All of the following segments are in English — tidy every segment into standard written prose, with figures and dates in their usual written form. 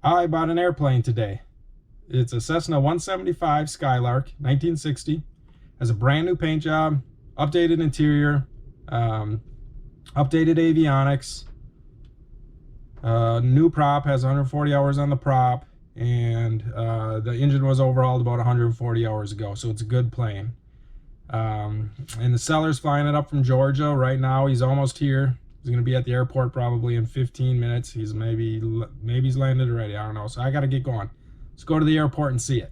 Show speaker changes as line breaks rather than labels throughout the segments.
I bought an airplane today. It's a Cessna 175 Skylark, 1960. Has a brand new paint job, updated interior, updated avionics, new prop, has 140 hours on the prop, and the engine was overhauled about 140 hours ago, so it's a good plane. And the seller's flying it up from Georgia right now. He's almost here. He's going to be at the airport probably in 15 minutes. He's maybe he's landed already. I don't know. So I got to get going. Let's go to the airport and see it.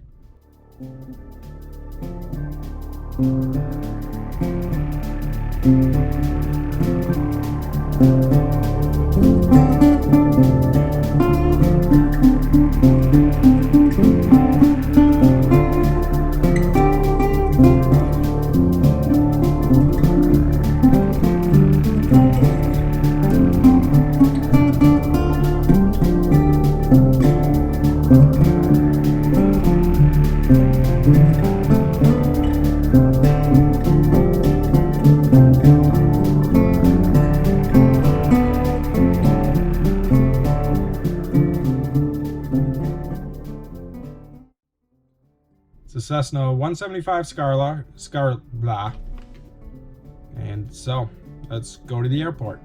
It's a Cessna 175 Skylark, and so let's go to the airport.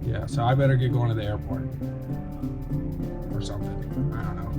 Yeah, so I better get going to the airport or something. I don't know.